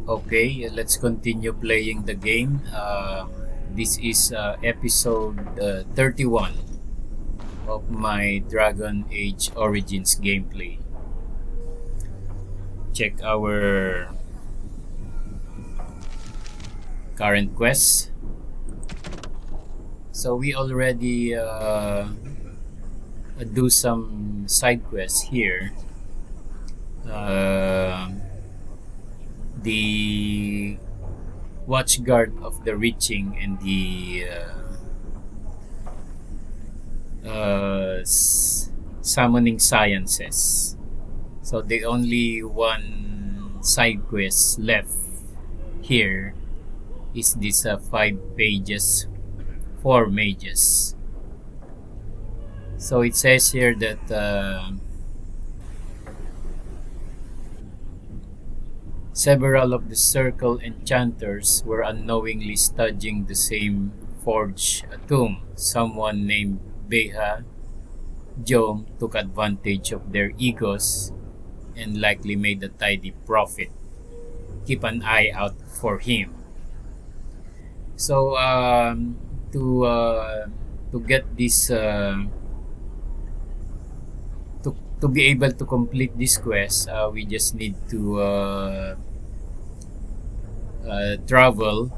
Okay, let's continue playing the game. This is episode 31 of my Dragon Age Origins gameplay. Check our current quests. So we already do some side quests here. The Watchguard of the Reaching and the Summoning Sciences. So the only one side quest left here is this 5 pages, 4 mages. So it says here that several of the Circle enchanters were unknowingly studying the same forge tomb. Someone named Beha Jom took advantage of their egos and likely made a tidy profit. Keep an eye out for him. So to get this to be able to complete this quest, we just need to travel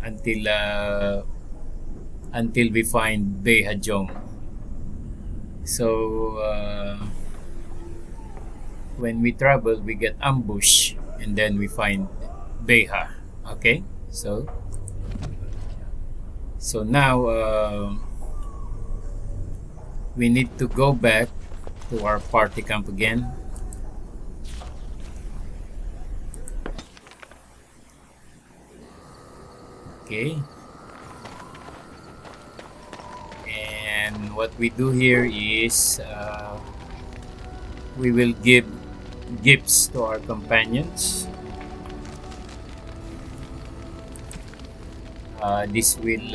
until we find Behajong. So when we travel, we get ambush, and then we find Beha. Okay, so now we need to go back to our party camp again. Okay. And what we do here is we will give gifts to our companions. This will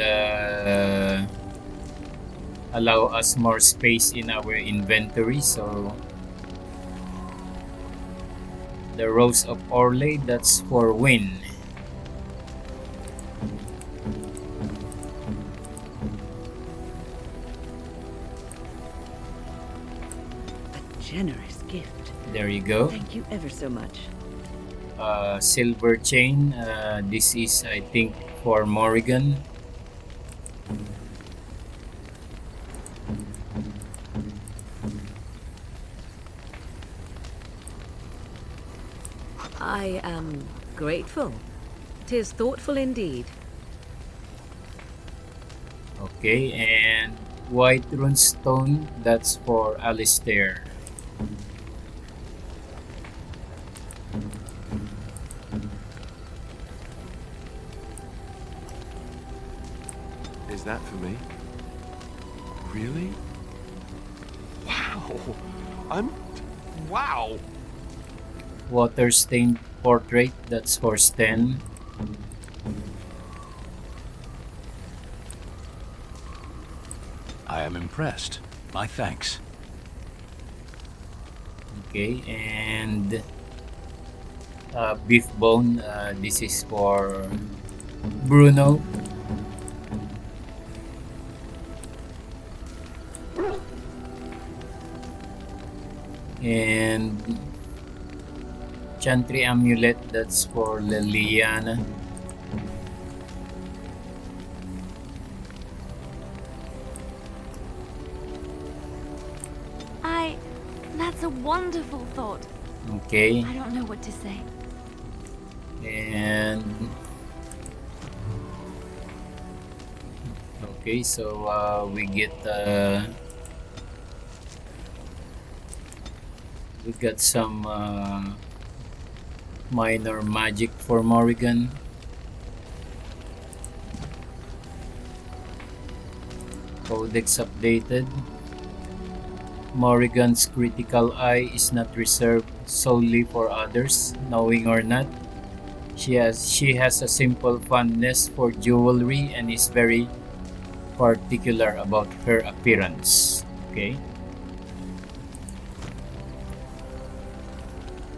allow us more space in our inventory. So the Rose of Orley, that's for Wynne. Generous gift. There you go. Thank you ever so much. Silver chain. This is, I think, for Morrigan. I am grateful. 'Tis thoughtful indeed. Okay, and white runestone, that's for Alistair. Is that for me? Really? Wow! Wow! Water stained portrait, that's for Sten. I am impressed. My thanks. Okay, and beef bone, this is for Bruno. And Chantry amulet, that's for Leliana. That's a wonderful thought. Okay. I don't know what to say. And okay, so we got some minor magic for Morrigan. Codex updated. Morrigan's critical eye is not reserved solely for others, knowing or not. She has a simple fondness for jewelry and is very particular about her appearance. Okay.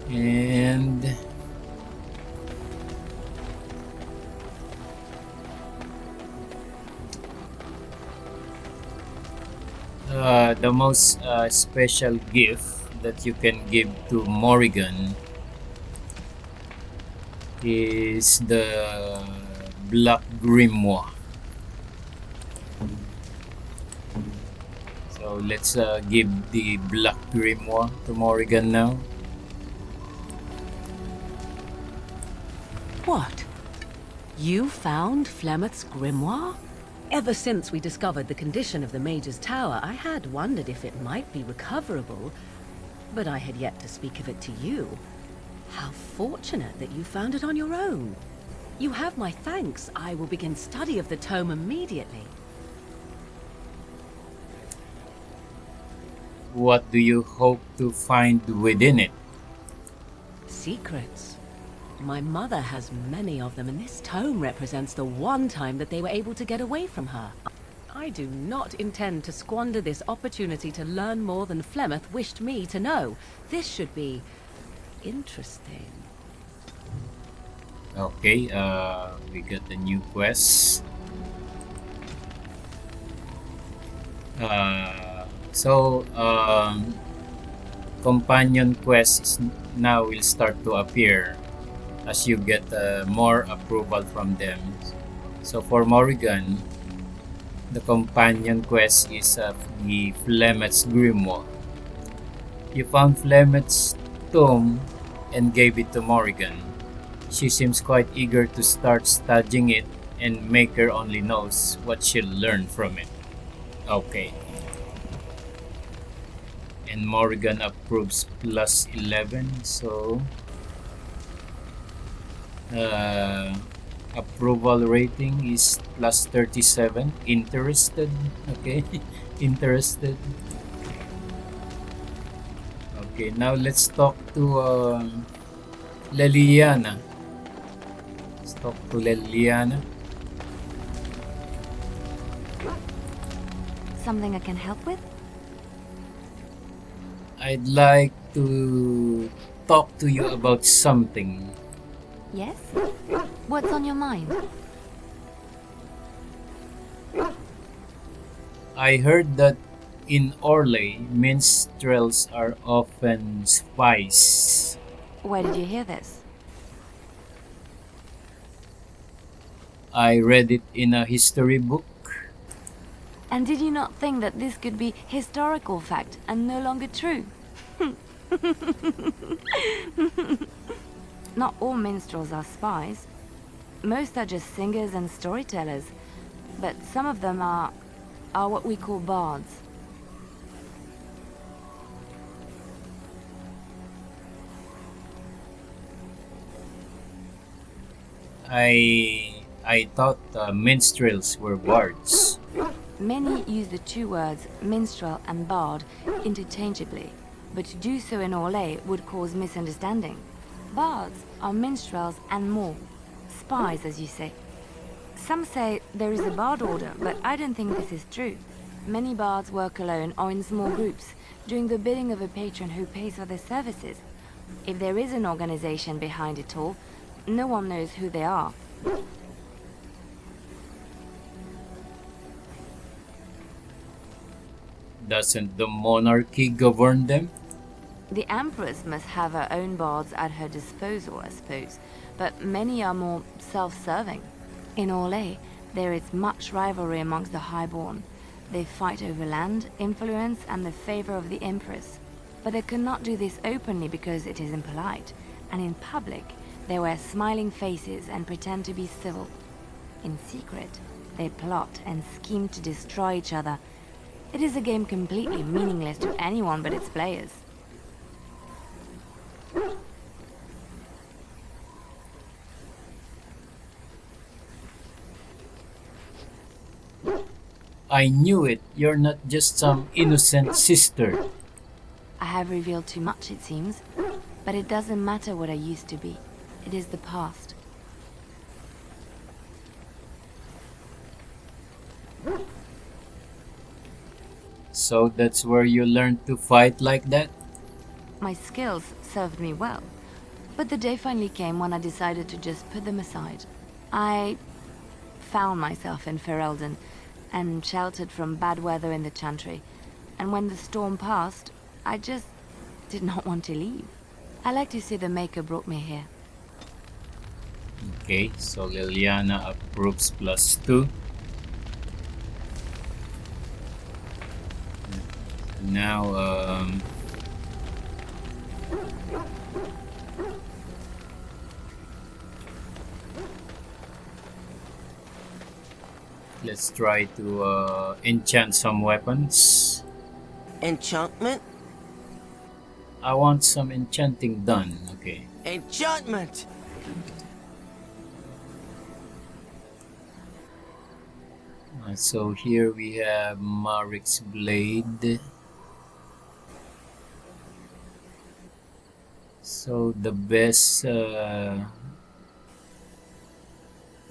And the most special gift that you can give to Morrigan is the Black Grimoire. So let's give the Black Grimoire to Morrigan now. What? You found Flemeth's grimoire? Ever since we discovered the condition of the Mage's Tower, I had wondered if it might be recoverable, but I had yet to speak of it to you. How fortunate that you found it on your own. You have my thanks. I will begin study of the tome immediately. What do you hope to find within it? Secrets. My mother has many of them, and this tome represents the one time that they were able to get away from her. I do not intend to squander this opportunity to learn more than Flemeth wished me to know. This should be interesting. Okay, we got the new quest. So, companion quests now will start to appear as you get more approval from them. So for Morrigan, the companion quest is the Flemeth's Grimoire. You found Flemeth's tomb and gave it to Morrigan. She seems quite eager to start studying it, and Maker only knows what she'll learn from it. Okay. And Morrigan approves plus 11, so approval rating is plus 37. Interested? Okay. Interested. Okay, now let's talk to Leliana. Let's talk to Leliana. Something I can help with? I'd like to talk to you about something. Yes? What's on your mind? I heard that in Orlais, minstrels are often spies. Where did you hear this? I read it in a history book. And did you not think that this could be historical fact and no longer true? Not all minstrels are spies. Most are just singers and storytellers, but some of them are what we call bards. I thought minstrels were bards. Many use the two words minstrel and bard interchangeably, but to do so in Orlais would cause misunderstanding. Bards are minstrels and more. Spies, as you say. Some say there is a bard order, but I don't think this is true. Many bards work alone or in small groups, doing the bidding of a patron who pays for their services. If there is an organization behind it all, no one knows who they are. Doesn't the monarchy govern them? The Empress must have her own bards at her disposal, I suppose, but many are more self-serving. In Orlais, there is much rivalry amongst the highborn. They fight over land, influence, and the favor of the Empress. But they cannot do this openly because it is impolite, and in public, they wear smiling faces and pretend to be civil. In secret, they plot and scheme to destroy each other. It is a game completely meaningless to anyone but its players. I knew it. You're not just some innocent sister. I have revealed too much, it seems, but it doesn't matter what I used to be. It is the past. So that's where you learned to fight like that? My skills served me well, but the day finally came when I decided to just put them aside. I found myself in Ferelden and sheltered from bad weather in the Chantry, and when the storm passed, I just did not want to leave. I like to say the Maker brought me here. Okay, so Leliana approves +2. Now, let's try to enchant some weapons. Enchantment? I want some enchanting done. Okay. Enchantment! So here we have Marik's Blade. So the best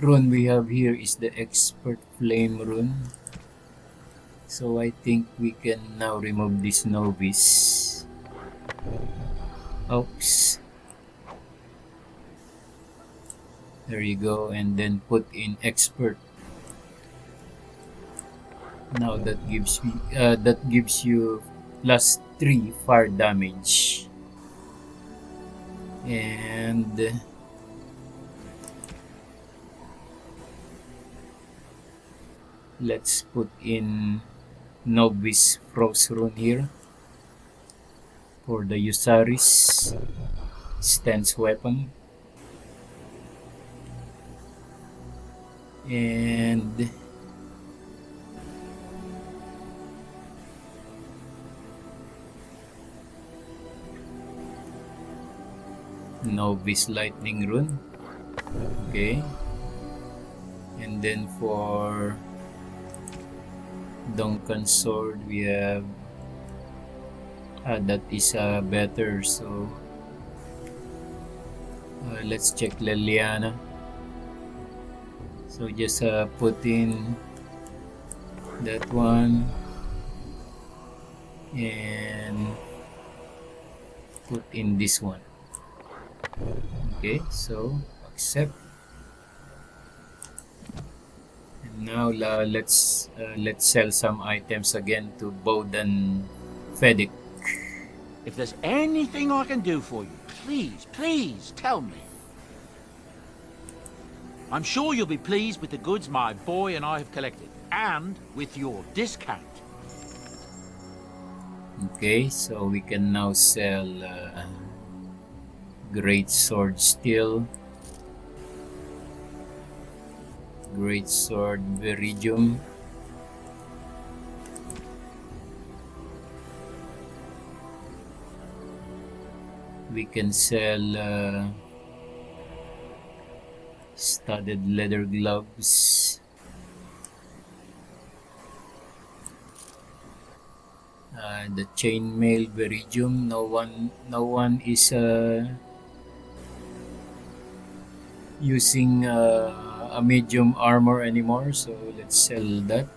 rune we have here is the Expert Flame rune. So I think we can now remove this novice. Oops. There you go, and then put in Expert. Now that gives you +3 fire damage. And let's put in Novice Frost rune here for the Usaris stance weapon. And Novice Lightning rune. Okay. And then for Duncan sword we have that is better, so let's check Leliana. So just put in that one and put in this one. Okay, so accept. And now let's sell some items again to Bodahn Fedic. If there's anything I can do for you, please tell me. I'm sure you'll be pleased with the goods my boy and I have collected, and with your discount. Okay, so we can now sell Great Sword Steel, Great Sword Viridium, we can sell studded leather gloves, the chainmail Viridium. No one is using a medium armor anymore, so let's sell that.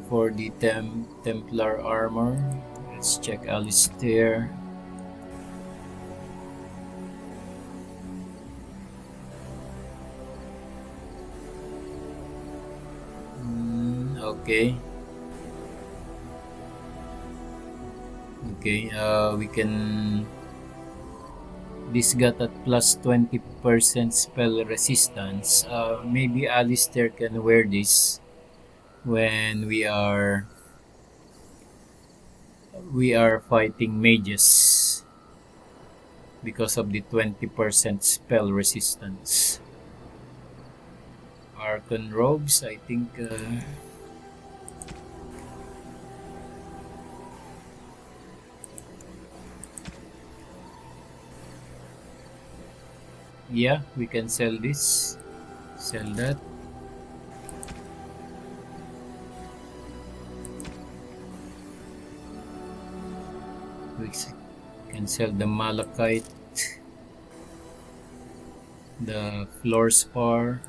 For the Templar armor, let's check Alistair. Okay. We can. This got at +20% spell resistance. Maybe Alistair can wear this when we are fighting mages because of the 20% spell resistance. Archon robes, I think. Yeah, we can sell this. Sell that. We can sell the malachite, the floor spar,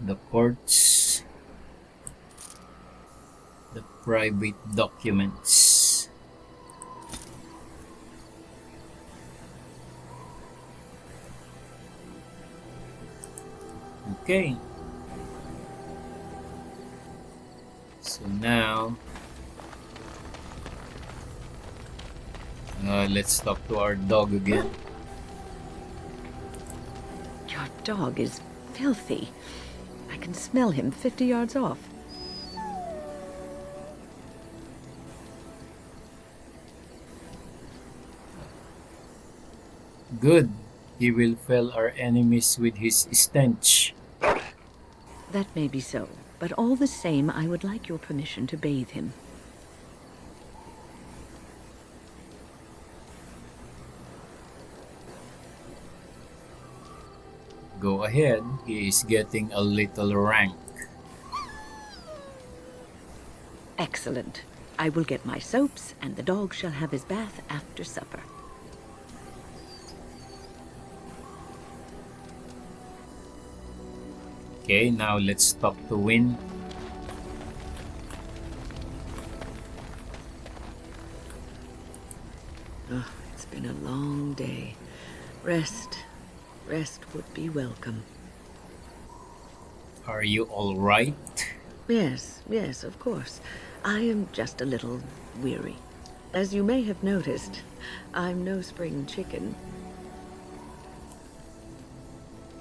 the quartz, the private documents. Okay, So now, let's talk to our dog again. Your dog is filthy. I can smell him 50 yards off. Good. He will fell our enemies with his stench. That may be so, but all the same, I would like your permission to bathe him. Go ahead. He is getting a little rank. Excellent. I will get my soaps, and the dog shall have his bath after supper. Okay, now let's talk to Wynne. Oh, it's been a long day. Rest would be welcome. Are you all right? Yes, of course. I am just a little weary. As you may have noticed, I'm no spring chicken.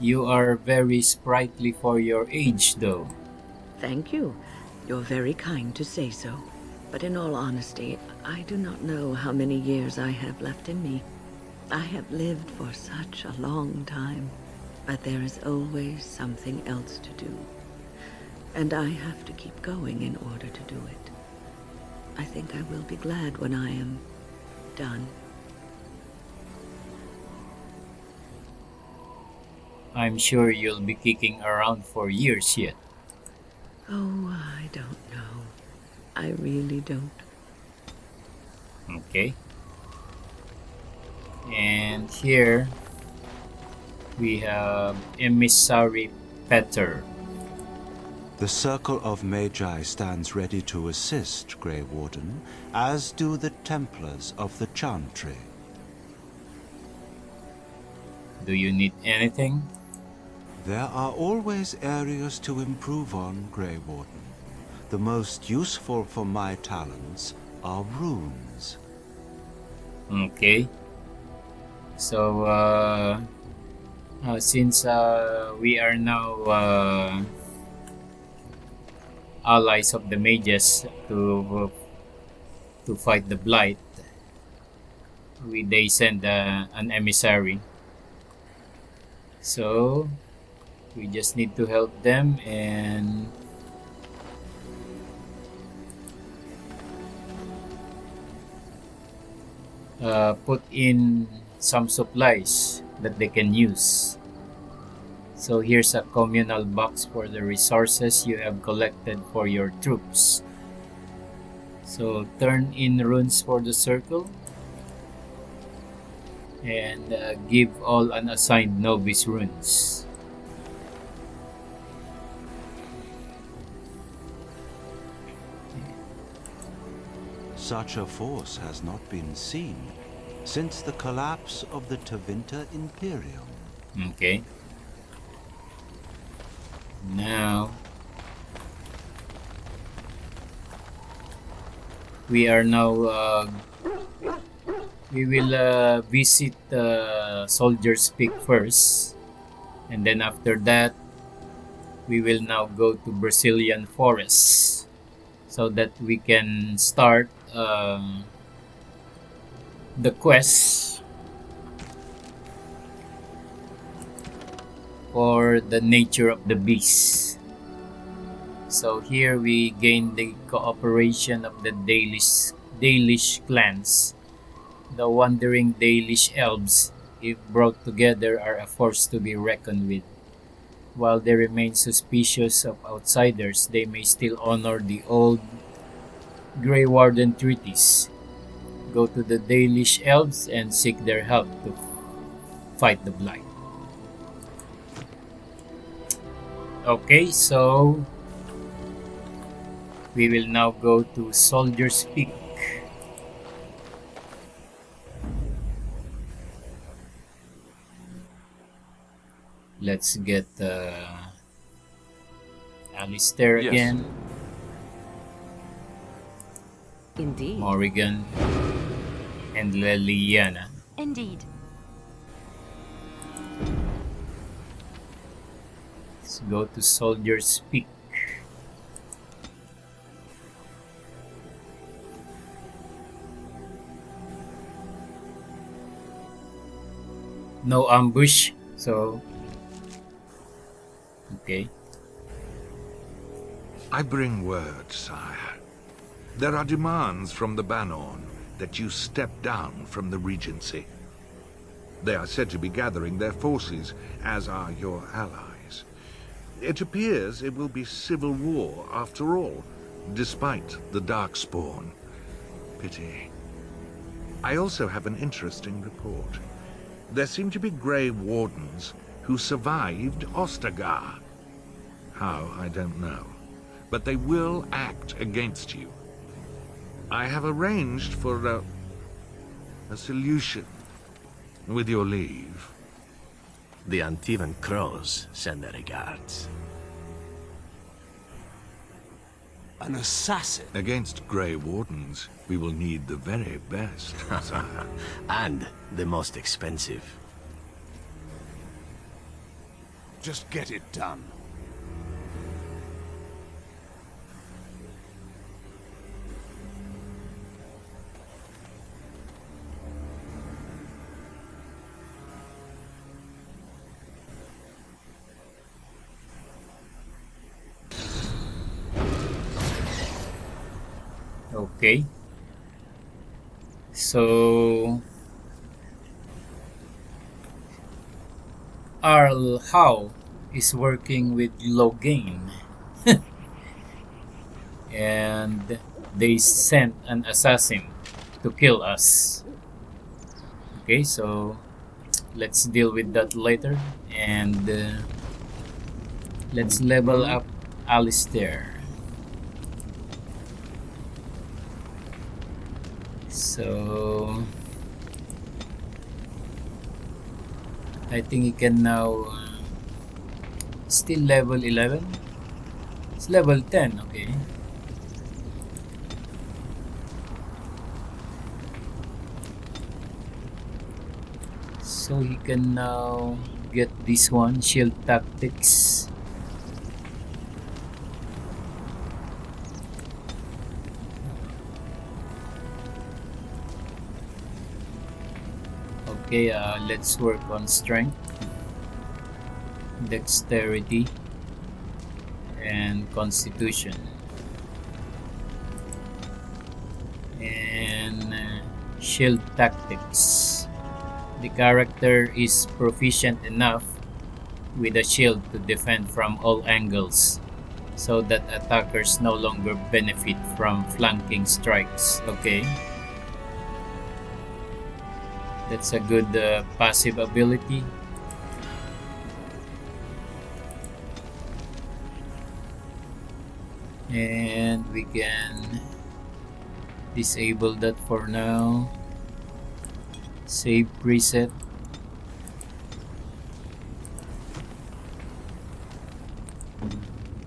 You are very sprightly for your age, though. Thank you. You're very kind to say so. But in all honesty, I do not know how many years I have left in me. I have lived for such a long time, but there is always something else to do. And I have to keep going in order to do it. I think I will be glad when I am done. I'm sure you'll be kicking around for years yet. Oh, I don't know. I really don't. Okay. And here we have Emissary Pehter. The Circle of Magi stands ready to assist, Grey Warden, as do the Templars of the Chantry. Do you need anything? There are always areas to improve on, Grey Warden. The most useful for my talents are runes. Okay. So, since we are now allies of the mages to fight the blight, they send an emissary. So we just need to help them and put in some supplies that they can use. So here's a communal box for the resources you have collected for your troops. So turn in runes for the circle and give all unassigned novice runes. Such a force has not been seen since the collapse of the Tevinter Imperium. Okay. Now we are now we will visit Soldier's Peak first, and then after that we will now go to Brecilian Forest so that we can start the quest for the nature of the beast. So here we gain the cooperation of the Dalish clans. The wandering Dalish elves, if brought together, are a force to be reckoned with. While they remain suspicious of outsiders, they may still honor the old Grey Warden treaties. Go to the Dalish elves and seek their help to fight the blight. Okay, so we will now go to Soldier's Peak. Let's get Alistair Yes. again. Indeed. Morrigan and Leliana. Indeed. Let's go to Soldier's Peak. No ambush, so okay. I bring word, sire. There are demands from the Badahn that you step down from the Regency. They are said to be gathering their forces, as are your allies. It appears it will be civil war after all, despite the Darkspawn. Pity. I also have an interesting report. There seem to be Grey Wardens who survived Ostagar. How, I don't know. But they will act against you. I have arranged for a solution, with your leave. The Antivan Crows send their regards. An assassin? Against Grey Wardens, we will need the very best, sire. And the most expensive. Just get it done. Okay. So Arl Howe is working with Loghain. And they sent an assassin to kill us. Okay, so let's deal with that later. And let's level up Alistair. So I think he can now still level 11. It's level 10, okay. So he can now get this one, Shield Tactics. Okay, let's work on strength, dexterity, and constitution. And shield tactics. The character is proficient enough with a shield to defend from all angles, so that attackers no longer benefit from flanking strikes. Okay. That's a good passive ability. And we can disable that for now. Save preset.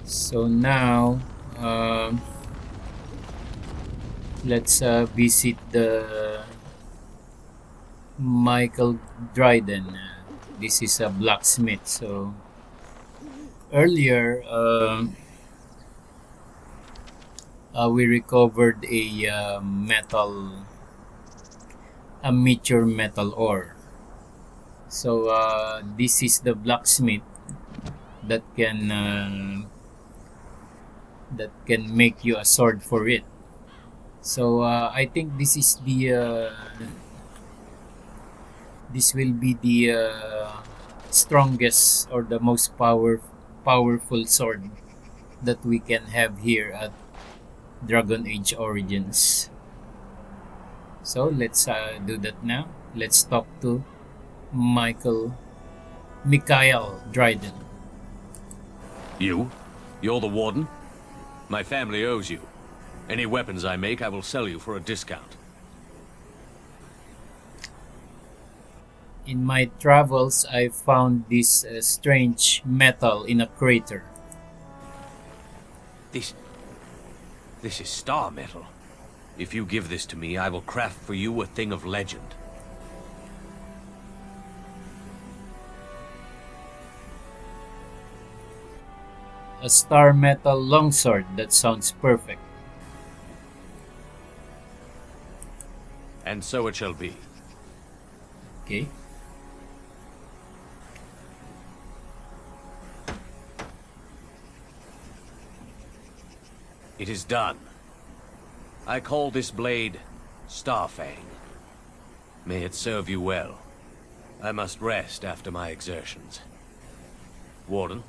So now let's visit the Michael Dryden. This is a blacksmith. So earlier we recovered a meteor metal ore. So this is the blacksmith that can make you a sword for it. So I think this is the this will be the strongest or the most powerful sword that we can have here at Dragon Age Origins. So let's do that now. Let's talk to Michael Dryden. You? You're the warden? My family owes you. Any weapons I make, I will sell you for a discount. In my travels, I found this strange metal in a crater. This is star metal. If you give this to me, I will craft for you a thing of legend. A star metal longsword. That sounds perfect. And so it shall be. Okay. It is done. I call this blade Starfang. May it serve you well. I must rest after my exertions. Warden?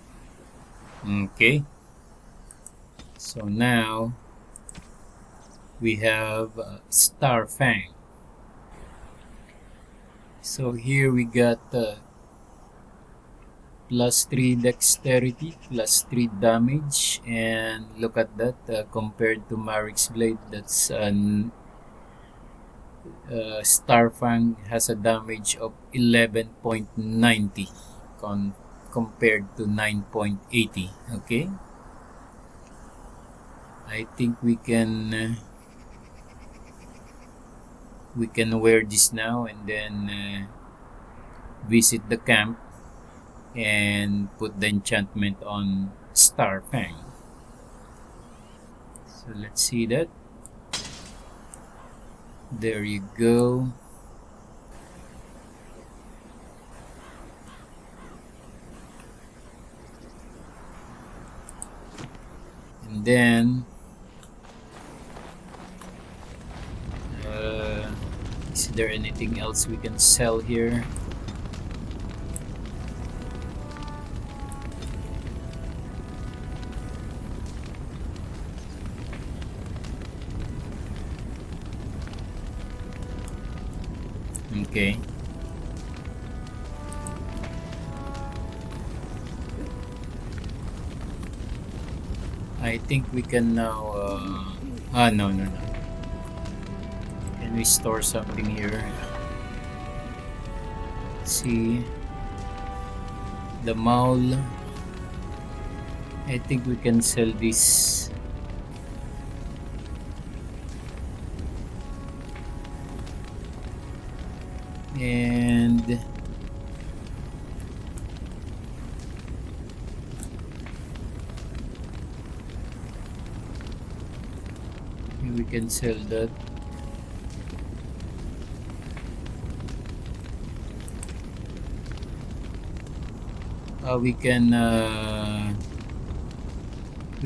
Okay. So now we have Starfang. So here we got +3 dexterity, +3 damage, and look at that, compared to Marik's blade, that's an Starfang has a damage of 11.90 compared to 9.80. Okay, I think we can wear this now and then visit the camp and put the enchantment on Starfang. So let's see that. There you go. And then is there anything else we can sell here? Okay. I think we can now no. Can we store something here? Let's see. The maul. I think we can sell this. And we can sell that. We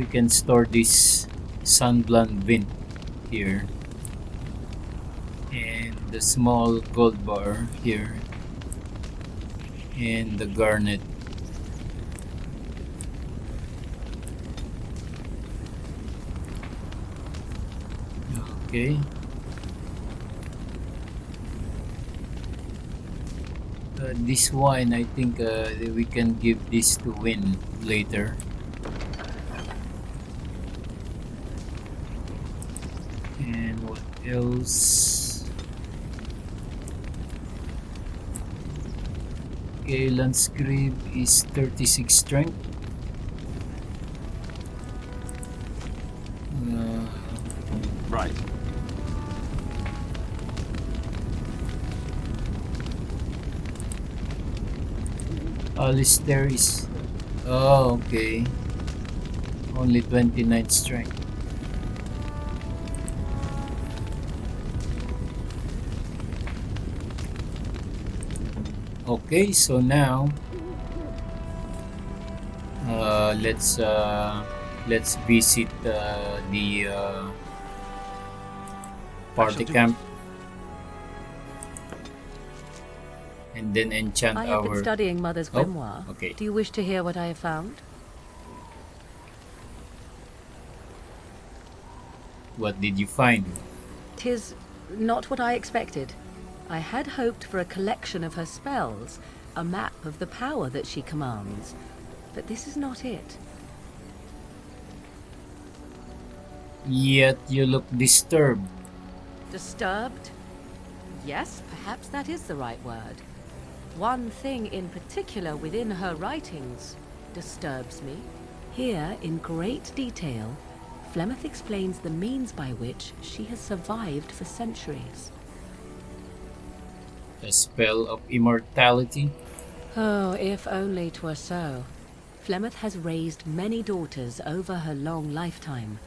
can store this sunblend Wynne here, and the small gold bar here, and the garnet. Okay. This wine, I think we can give this to Wynne later. And what else? Okay, Landscribe is 36 strength. Right. Alistair is... Oh, okay. Only 29 strength. Okay, so now let's visit the party camp and then enchant I have been studying Mother's grimoire. Okay. Do you wish to hear what I have found? What did you find? 'Tis not what I expected. I had hoped for a collection of her spells, a map of the power that she commands, but this is not it. Yet you look disturbed. Disturbed? Yes, perhaps that is the right word. One thing in particular within her writings disturbs me. Here, in great detail, Flemeth explains the means by which she has survived for centuries. A spell of immortality? Oh, if only 'twere so. Flemeth has raised many daughters over her long lifetime.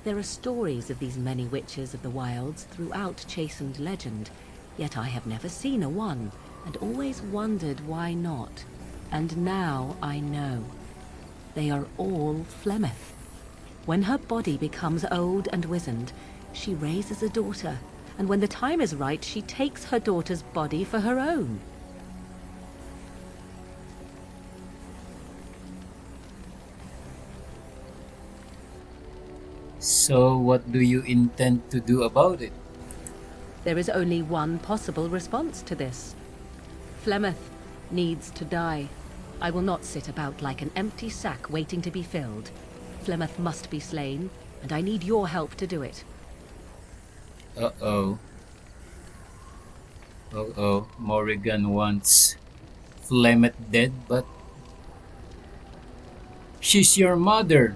There are stories of these many witches of the wilds throughout chastened legend, yet I have never seen a one, and always wondered why not. And now I know. They are all Flemeth. When her body becomes old and wizened, she raises a daughter, and when the time is right, she takes her daughter's body for her own. So what do you intend to do about it? There is only one possible response to this. Flemeth needs to die. I will not sit about like an empty sack waiting to be filled. Flemeth must be slain, and I need your help to do it. Uh-oh. Uh-oh. Morrigan wants Flemeth dead, but she's your mother.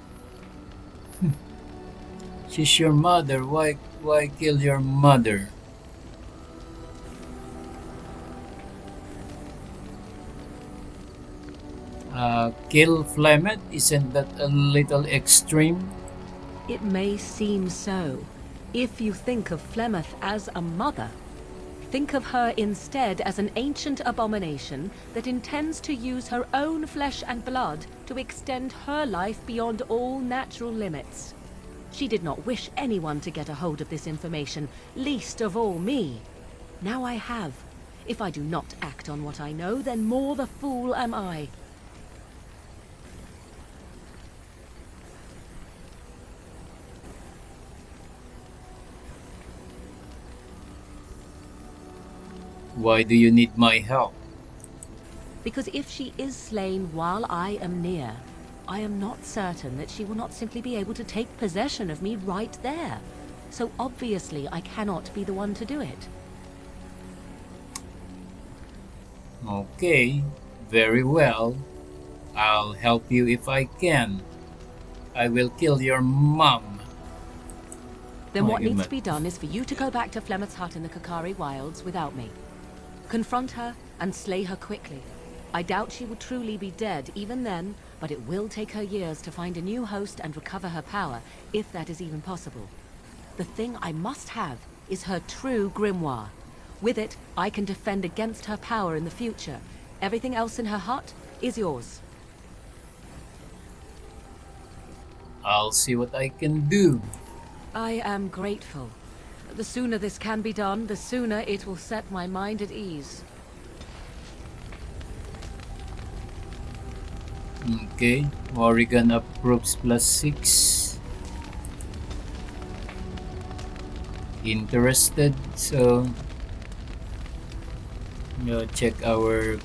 She's your mother. Why kill your mother? Kill Flemeth? Isn't that a little extreme? It may seem so. If you think of Flemeth as a mother, think of her instead as an ancient abomination that intends to use her own flesh and blood to extend her life beyond all natural limits. She did not wish anyone to get a hold of this information, least of all me. Now I have. If I do not act on what I know, then more the fool am I. Why do you need my help? Because if she is slain while I am near, I am not certain that she will not simply be able to take possession of me right there. So obviously I cannot be the one to do it. Okay, very well. I'll help you if I can. I will kill your mom. Then what needs to be done is for you to go back to Flemeth's hut in the Kakari Wilds without me. Confront her and slay her quickly. I doubt she will truly be dead even then, but it will take her years to find a new host and recover her power, if that is even possible. The thing I must have is her true grimoire. With it, I can defend against her power in the future. Everything else in her hut is yours. I'll see what I can do. I am grateful. The sooner this can be done, the sooner it will set my mind at ease. Okay, Morrigan approves +6. Interested, so check our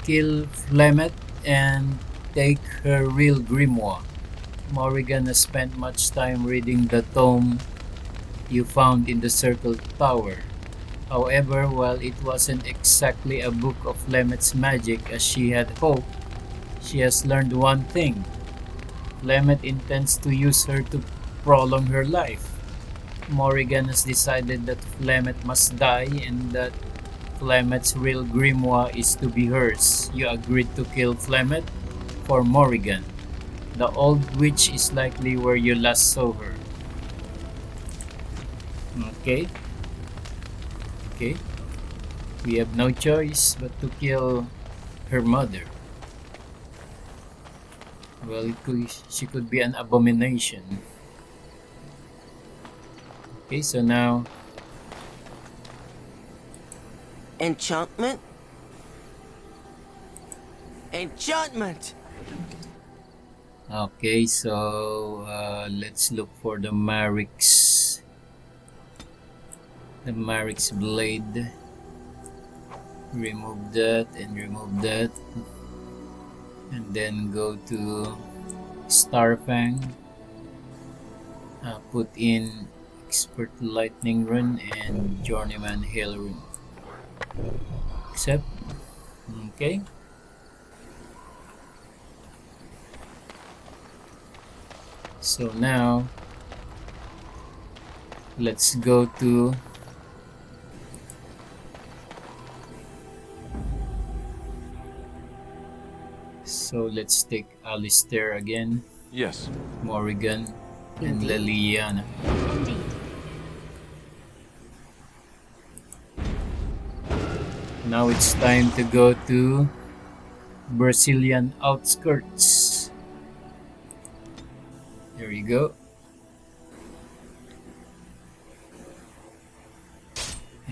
kill Flemeth and take her real grimoire. Morrigan has spent much time reading the tome you found in the Circle Tower. However, while it wasn't exactly a book of Flemeth's magic as she had hoped, she has learned one thing. Flemeth intends to use her to prolong her life. Morrigan has decided that Flemeth must die and that Flemeth's real grimoire is to be hers. You agreed to kill Flemeth for Morrigan. The old witch is likely where you last saw her. Okay. Okay. We have no choice but to kill her mother. Well, she could be an abomination. Okay, so now... Enchantment? Enchantment! Okay, so let's look for the Marik's blade. Remove that and remove that, and then go to Starfang. Put in Expert Lightning Rune and Journeyman Hail Rune. Accept. Okay. So now let's go to let's take Alistair again. Yes. Morrigan and Leliana. Indeed. Now it's time to go to Brecilian outskirts. There you go.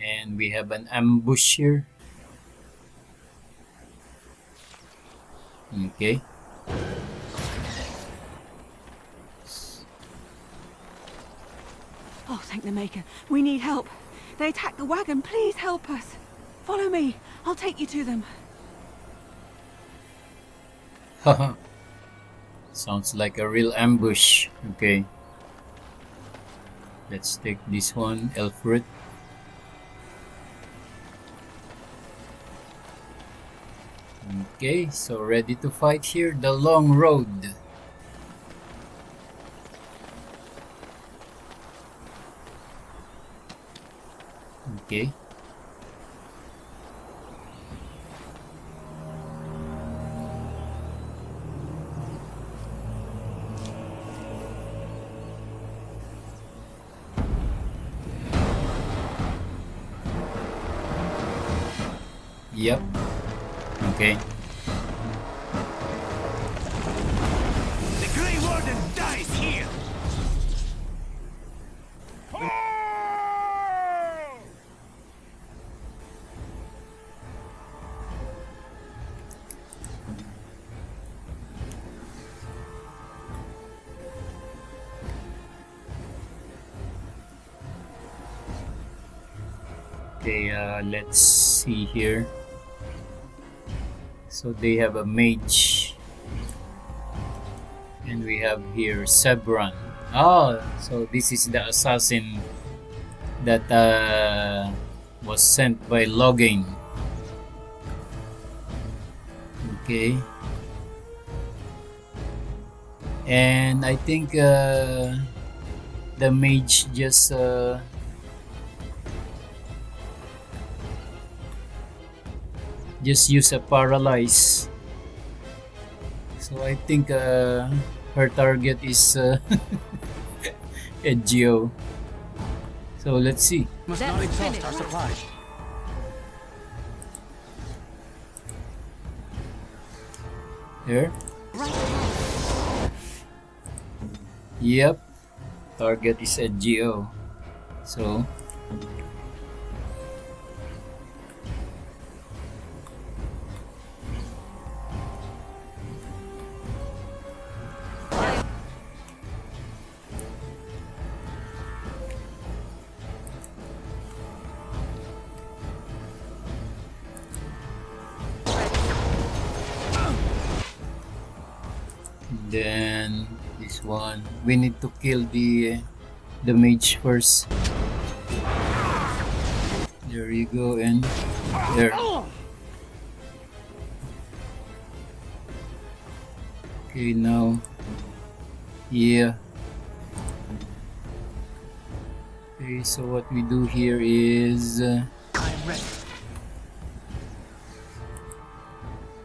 And we have an ambush here. Okay. Oh, thank the Maker. We need help. They attacked the wagon. Please help us. Follow me. I'll take you to them. Haha. Sounds like a real ambush. Okay. Let's take this one, Elfred. Okay, so ready to fight here. The long road. Okay. Yep. Okay. The Grey Warden dies here! Okay, let's see here. So they have a mage. And we have here Sebron. Oh, so this is the assassin that was sent by Loghain. Okay. And I think the mage just use a paralyze. So I think her target is EdgieO. So let's see. Must not exhaust our supplies. There. Yep. Target is EdgieO. So then this one, we need to kill the mage first. There you go, and there. Okay, now, yeah. Okay, so what we do here is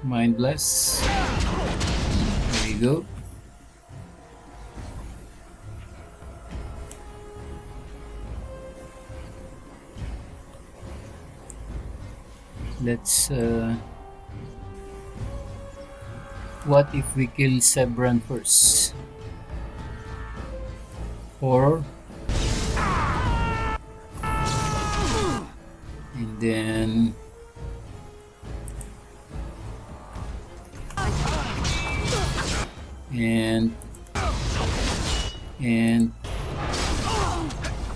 Mind Bless. There you go. Let's what if we kill Sebron first? Or and then and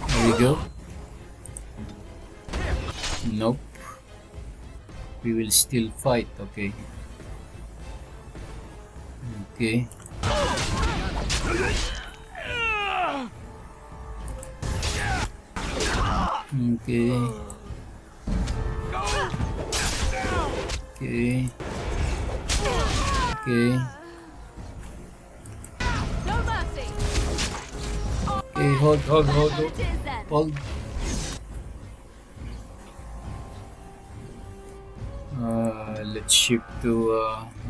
there we go. Nope. We will still fight, okay. Okay. Okay. Okay. Okay. No mercy. Okay, hold. Hold. Let's shift to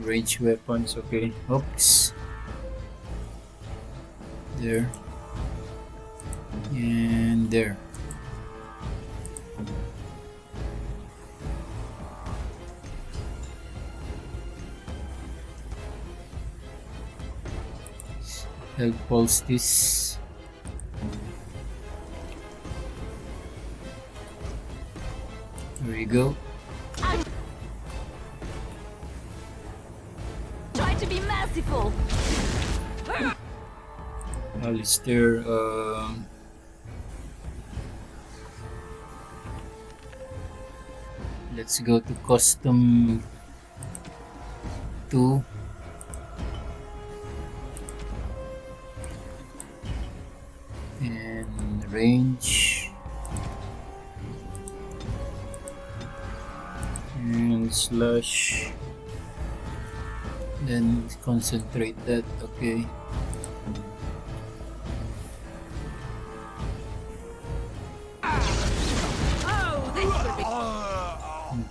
range weapons. Okay, oops. There. And there. Help pulse this. There we go. Try to be merciful. Alistair, let's go to custom 2. And range. And slash. Then concentrate that, okay.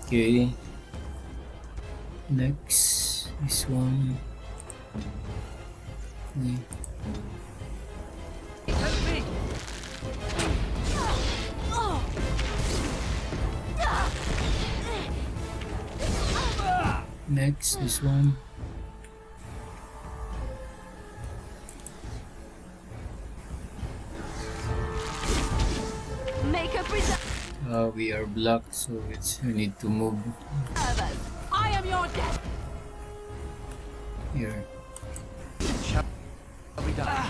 Okay. Next, this one. Okay. Next, this one. We are blocked, so we need to move. I am your death. Here. Shall we die?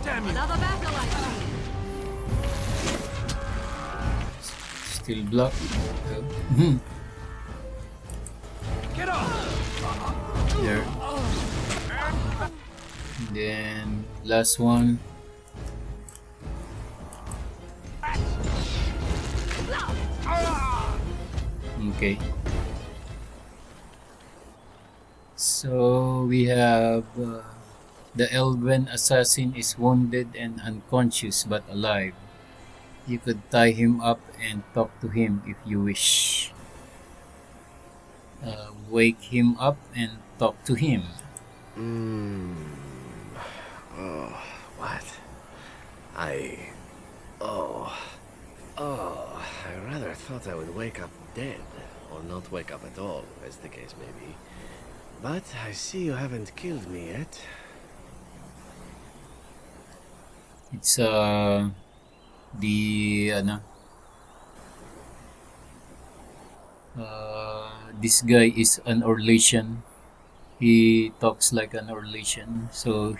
Damn you! Another battle, I see. Still blocked. Get off! There. Then last one. Okay. So we have the elven assassin is wounded and unconscious but alive. You could tie him up and talk to him if you wish. Wake him up and talk to him. Oh, what? I rather thought I would wake up dead, or not wake up at all, as the case may be. But I see you haven't killed me yet. It's this guy is an Orlesian. He talks like an Orlesian, so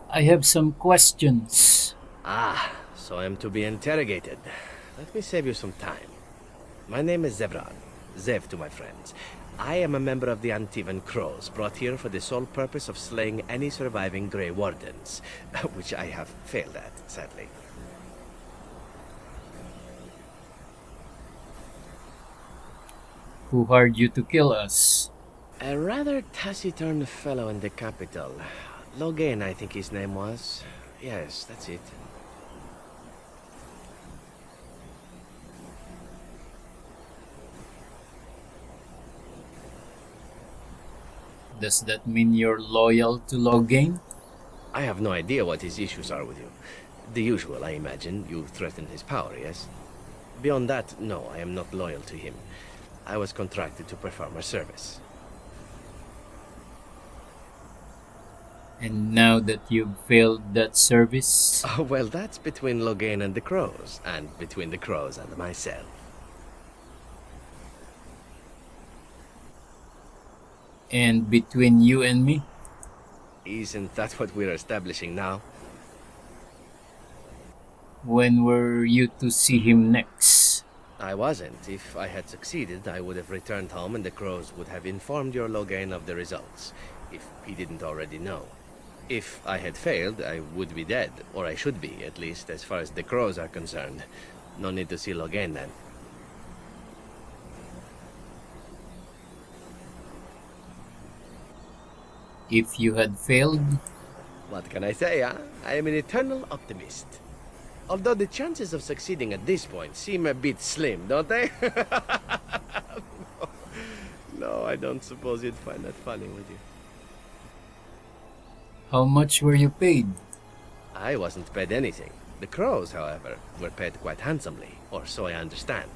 I have some questions. Ah, so I'm to be interrogated. Let me save you some time. My name is Zathrian. Zev to my friends. I am a member of the Antivan Crows, brought here for the sole purpose of slaying any surviving Grey Wardens, which I have failed at, sadly. Who hired you to kill us? A rather taciturn fellow in the capital. Loghain, I think his name was. Yes, that's it. Does that mean you're loyal to Loghain? I have no idea what his issues are with you. The usual, I imagine. You threatened his power, yes? Beyond that, no, I am not loyal to him. I was contracted to perform a service. And now that you've failed that service? Oh, well, that's between Loghain and the Crows, and between the Crows and myself. And between you and me? Isn't that what we're establishing now? When were you to see him next? I wasn't. If I had succeeded, I would have returned home and the Crows would have informed your Loghain of the results, if he didn't already know. If I had failed, I would be dead, or I should be, at least, as far as the Crows are concerned. No need to see Loghain then. If you had failed, What can I say, huh? I am an eternal optimist. Although the chances of succeeding at this point seem a bit slim, don't they? No, I don't suppose you'd find that funny, would you? how much were you paid? I wasn't paid anything. The crows, however, were paid quite handsomely, or so I understand.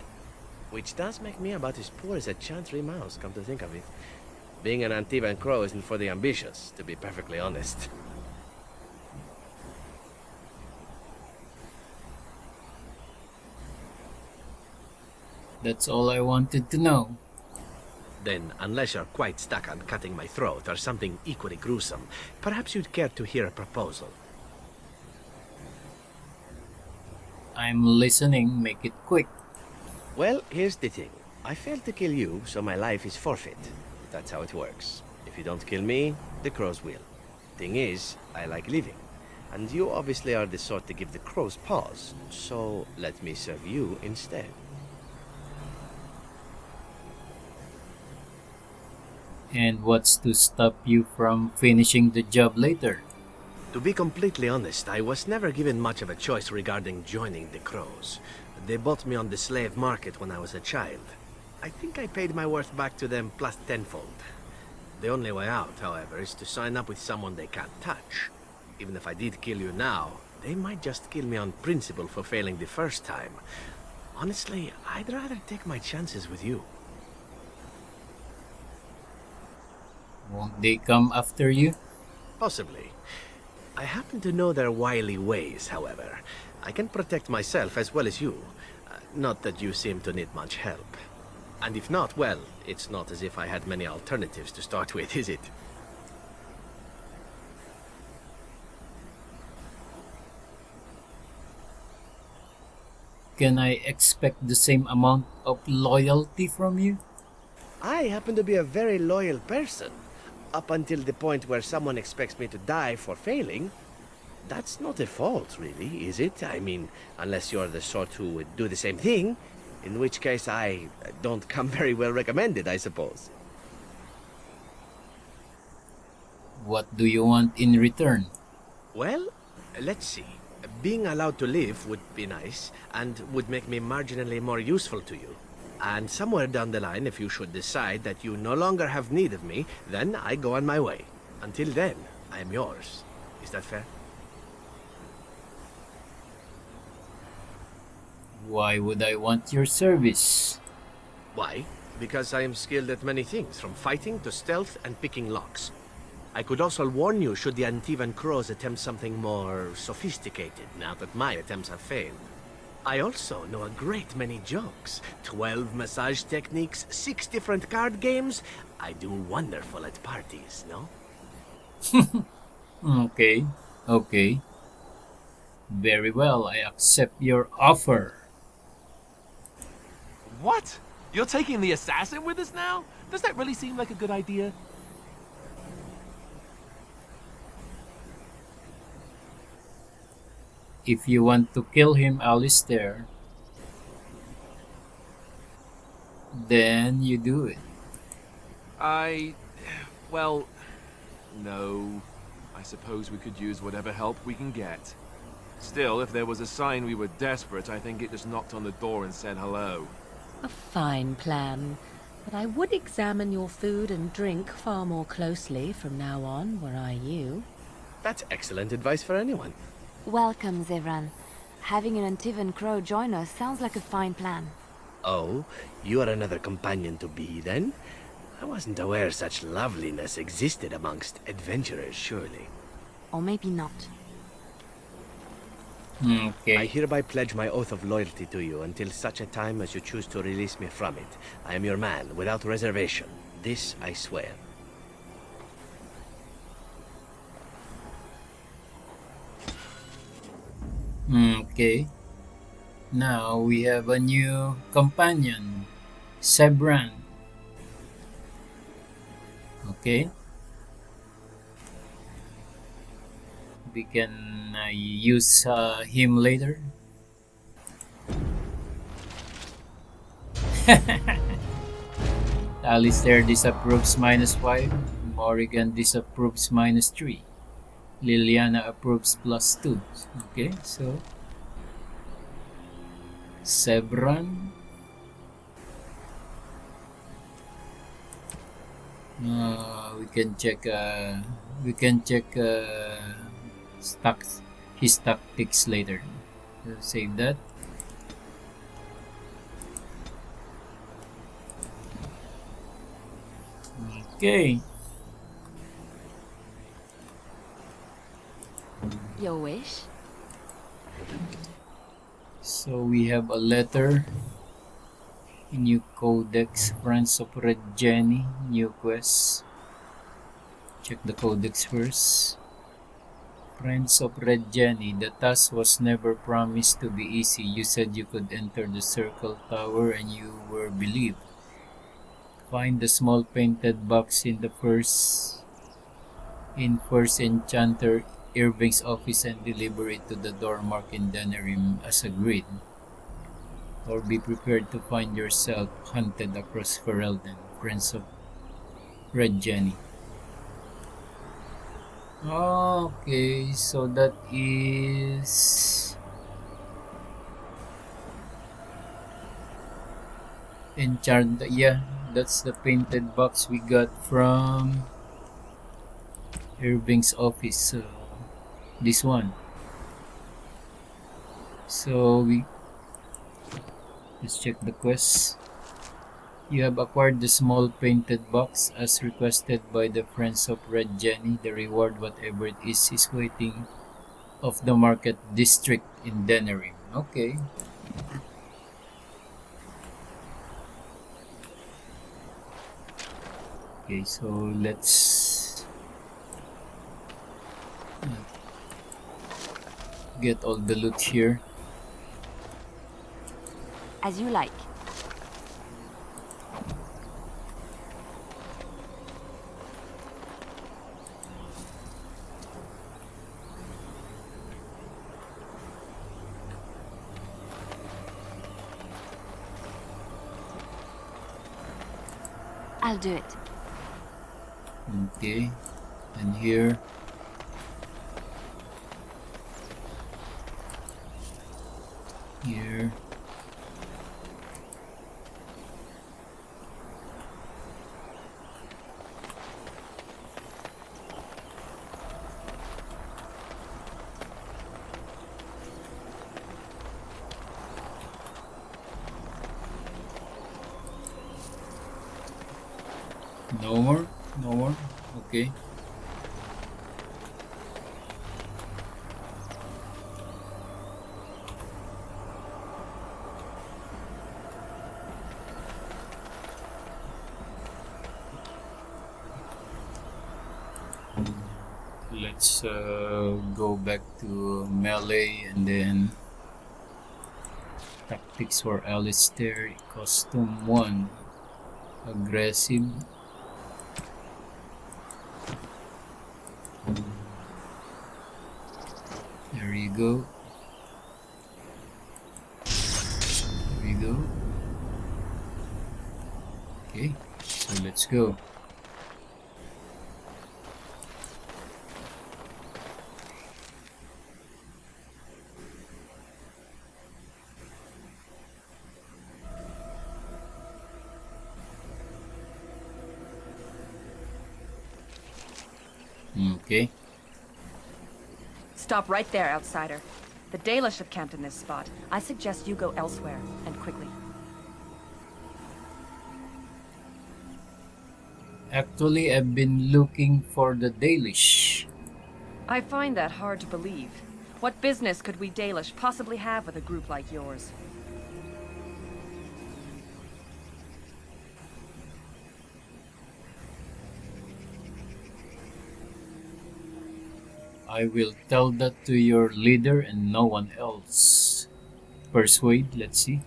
Which does make me about as poor as a chantry mouse, come to think of it. Being an Antivan Crow isn't for the ambitious, to be perfectly honest. That's all I wanted to know. Then, unless you're quite stuck on cutting my throat or something equally gruesome, perhaps you'd care to hear a proposal. I'm listening, make it quick. Well, here's the thing. I failed to kill you, so my life is forfeit. That's how it works. If you don't kill me, the crows will. Thing is, I like living. And you obviously are the sort to give the crows pause, so let me serve you instead. And what's to stop you from finishing the job later? To be completely honest, I was never given much of a choice regarding joining the crows. They bought me on the slave market when I was a child. I think I paid my worth back to them plus tenfold. The only way out, however, is to sign up with someone they can't touch. Even if I did kill you now, they might just kill me on principle for failing the first time. Honestly, I'd rather take my chances with you. Won't they come after you? Possibly. I happen to know their wily ways, however. I can protect myself as well as you. Not that you seem to need much help. And if not, well, it's not as if I had many alternatives to start with, is it? Can I expect the same amount of loyalty from you? I happen to be a very loyal person. Up until the point where someone expects me to die for failing. That's not a fault, really, is it? I mean, unless you're the sort who would do the same thing, in which case I don't come very well recommended, I suppose. What do you want in return? Well, let's see. Being allowed to live would be nice, and would make me marginally more useful to you. And somewhere down the line, if you should decide that you no longer have need of me, then I go on my way. Until then, I am yours. Is that fair? Why would I want your service? Why? Because I am skilled at many things, from fighting to stealth and picking locks. I could also warn you should the Antivan Crows attempt something more sophisticated, now that my attempts have failed. I also know a great many jokes. 12 massage techniques, 6 different card games. I do wonderful at parties, no? Okay. Very well, I accept your offer. What? You're taking the assassin with us now? Does that really seem like a good idea? If you want to kill him, Alistair, then you do it. Well, no. I suppose we could use whatever help we can get. Still, if there was a sign we were desperate, I think it just knocked on the door and said hello. A fine plan. But I would examine your food and drink far more closely from now on, were I you. That's excellent advice for anyone. Welcome, Zathrian. Having an Antivan Crow join us sounds like a fine plan. Oh, you are another companion to be, then? I wasn't aware such loveliness existed amongst adventurers, surely. Or maybe not. Okay. I hereby pledge my oath of loyalty to you until such a time as you choose to release me from it. I am your man, without reservation. This I swear. Okay. Now we have a new companion, Sebran. Okay. We can use him later. Alistair disapproves -5. Morrigan disapproves -3. Leliana approves +2. Okay, so Zathrian. We can check. Stocks. His tactics later. Save that. Okay. Your wish? So we have a letter. New codex. Friends of Red Jenny. New quest. Check the codex first. Friends of Red Jenny. The task was never promised to be easy. You said you could enter the circle tower and you were believed. Find the small painted box in the first Enchanter Irving's office and deliver it to the door marked in Denerim as agreed. Or be prepared to find yourself hunted across Ferelden. Friends of Red Jenny. Okay, so that is Enchanted. Yeah, that's the painted box we got from Irving's office. This one. So let's check the quest. You have acquired the small painted box as requested by the Friends of Red Jenny. The reward, whatever it is waiting of the market district in Denerim. Okay. Okay, so let's get all the loot here. As you like. I'll do it. Okay, and here. Here. No more? No more? Okay. Let's go back to melee and then tactics for Alistair. Costume 1. Aggressive. There you go. There we go. Okay, so let's go. Okay. Stop right there, outsider. The Dalish have camped in this spot. I suggest you go elsewhere, and quickly. Actually, I've been looking for the Dalish. I find that hard to believe. What business could we Dalish possibly have with a group like yours? I will tell that to your leader and no one else. Persuade, let's see.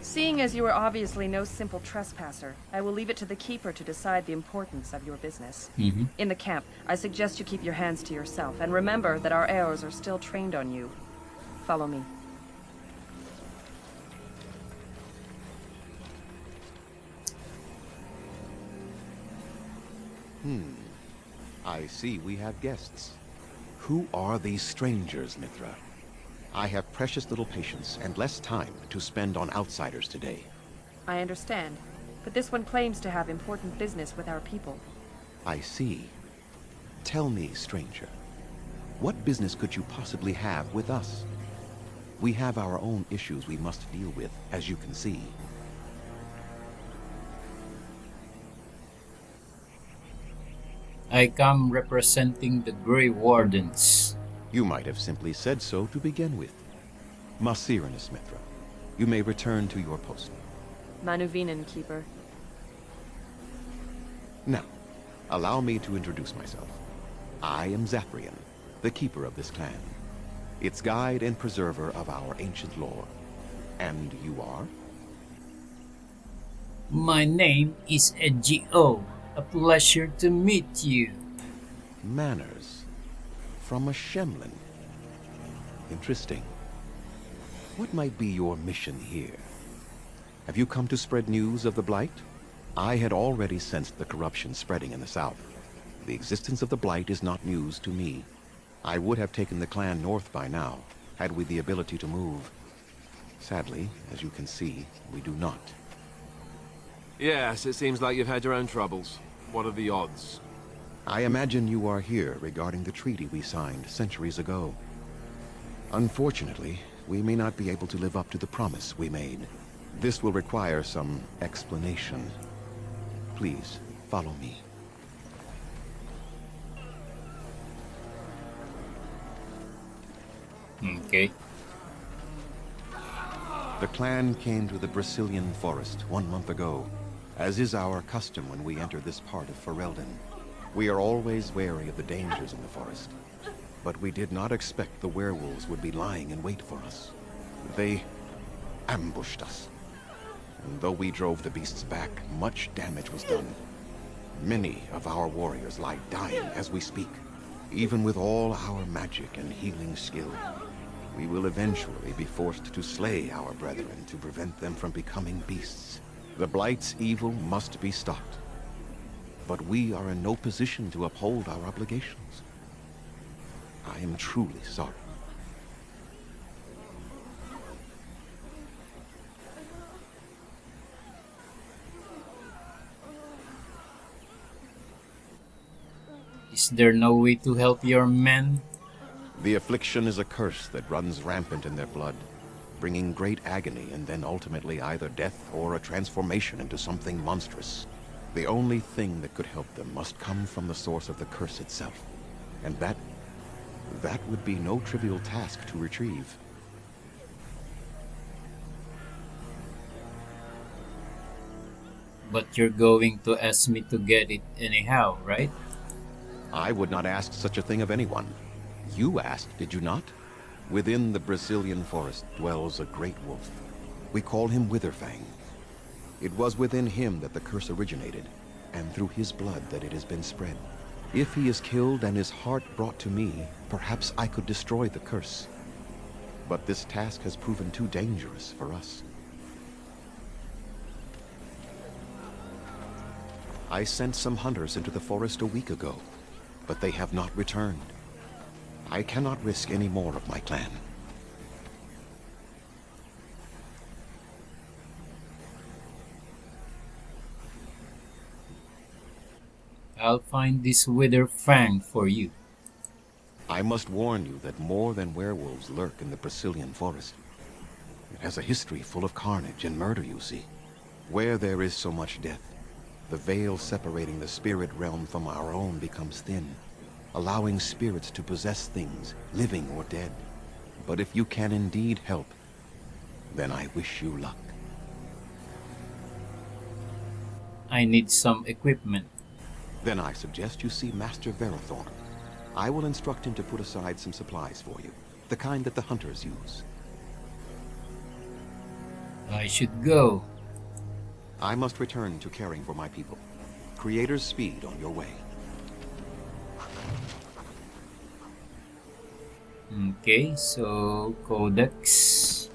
Seeing as you are obviously no simple trespasser, I will leave it to the Keeper to decide the importance of your business. In the camp, I suggest you keep your hands to yourself, and remember that our heirs are still trained on you. Follow me. I see we have guests. Who are these strangers, Mithra? I have precious little patience and less time to spend on outsiders today. I understand, but this one claims to have important business with our people. I see. Tell me, stranger, what business could you possibly have with us? We have our own issues we must deal with, as you can see. I come representing the Grey Wardens. You might have simply said so to begin with. Masiranus, Mithra, you may return to your post. Manuvinen, Keeper. Now, allow me to introduce myself. I am Zathrian, the keeper of this clan, its guide and preserver of our ancient lore. And you are? My name is EdgieO. A pleasure to meet you. Manners. From a Shemlin. Interesting. What might be your mission here? Have you come to spread news of the Blight? I had already sensed the corruption spreading in the south. The existence of the Blight is not news to me. I would have taken the clan north by now, had we the ability to move. Sadly, as you can see, we do not. Yes, it seems like you've had your own troubles. What are the odds? I imagine you are here regarding the treaty we signed centuries ago. Unfortunately, we may not be able to live up to the promise we made. This will require some explanation. Please, follow me. Okay. The clan came to the Brecilian forest 1 month ago, as is our custom when we enter this part of Ferelden. We are always wary of the dangers in the forest, but we did not expect the werewolves would be lying in wait for us. They ambushed us. And though we drove the beasts back, much damage was done. Many of our warriors lie dying as we speak. Even with all our magic and healing skill, we will eventually be forced to slay our brethren to prevent them from becoming beasts. The Blight's evil must be stopped. But we are in no position to uphold our obligations. I am truly sorry. Is there no way to help your men? The affliction is a curse that runs rampant in their blood, bringing great agony and then ultimately either death or a transformation into something monstrous. The only thing that could help them must come from the source of the curse itself. And that would be no trivial task to retrieve. But you're going to ask me to get it anyhow, right? I would not ask such a thing of anyone. You asked, did you not? Within the Brecilian forest dwells a great wolf. We call him Witherfang. It was within him that the curse originated, and through his blood that it has been spread. If he is killed and his heart brought to me, perhaps I could destroy the curse. But this task has proven too dangerous for us. I sent some hunters into the forest a week ago, but they have not returned. I cannot risk any more of my clan. I'll find this Witherfang for you. I must warn you that more than werewolves lurk in the Brecilian forest. It has a history full of carnage and murder, you see. Where there is so much death, the veil separating the spirit realm from our own becomes thin, allowing spirits to possess things, living or dead. But if you can indeed help, then I wish you luck. I need some equipment. Then I suggest you see Master Verathorn. I will instruct him to put aside some supplies for you, the kind that the hunters use. I should go. I must return to caring for my people. Creator's speed on your way. Okay, so Codex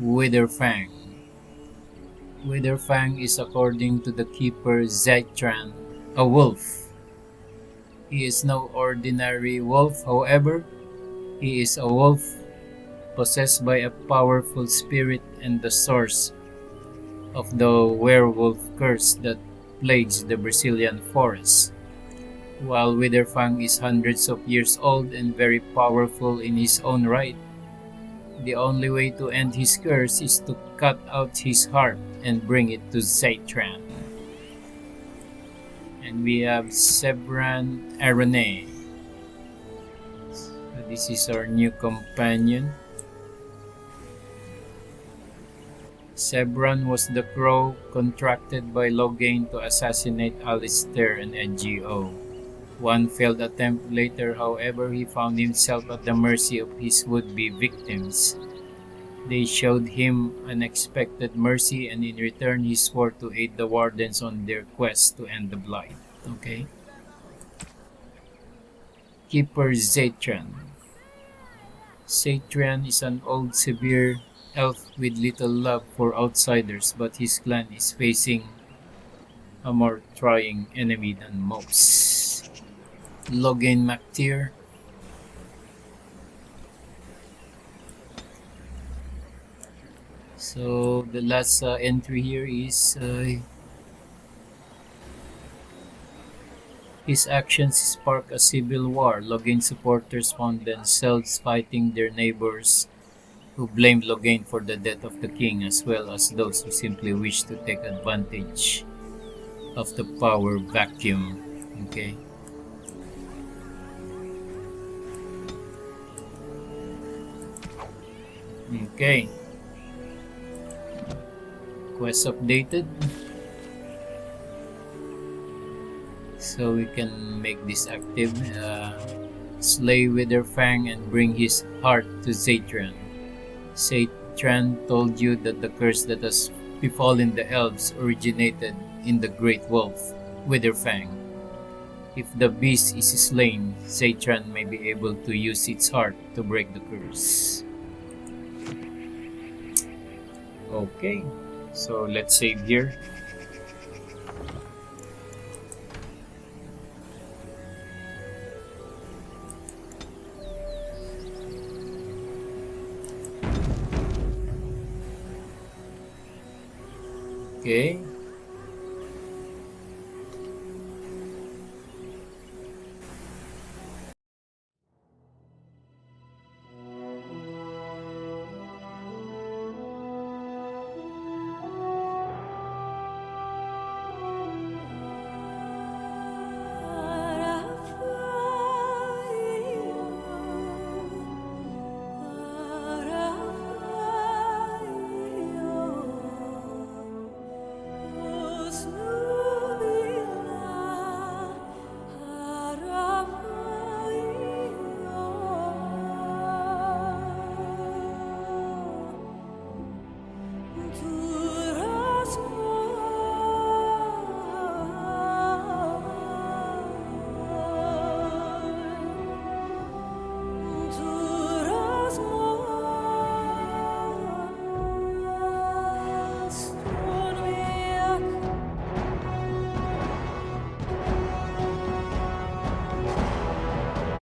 Witherfang. Witherfang is, according to the keeper Zathrian, a wolf. He is no ordinary wolf, however. He is a wolf possessed by a powerful spirit and the source of the werewolf curse that plagues the Brecilian forest. While Witherfang is hundreds of years old and very powerful in his own right, the only way to end his curse is to cut out his heart and bring it to Zathrian. And we have Sebran Arone. So this is our new companion. Sebran was the crow contracted by Loghain to assassinate Alistair and EdgieO. One failed attempt later, however, he found himself at the mercy of his would-be victims. They showed him unexpected mercy, and in return he swore to aid the Wardens on their quest to end the Blight. Okay. Keeper Zathrian. Zathrian is an old, severe elf with little love for outsiders, but his clan is facing a more trying enemy than most. Loghain MacTeer. So the last entry here is his actions spark a civil war. Loghain supporters found themselves fighting their neighbors who blamed Loghain for the death of the king, as well as those who simply wish to take advantage of the power vacuum. Okay. Okay. Quest updated. So we can make this active. Slay Witherfang and bring his heart to Zathrian. Zathrian told you that the curse that has befallen the elves originated in the great wolf, Witherfang. If the beast is slain, Zathrian may be able to use its heart to break the curse. Okay, so let's save here. Okay.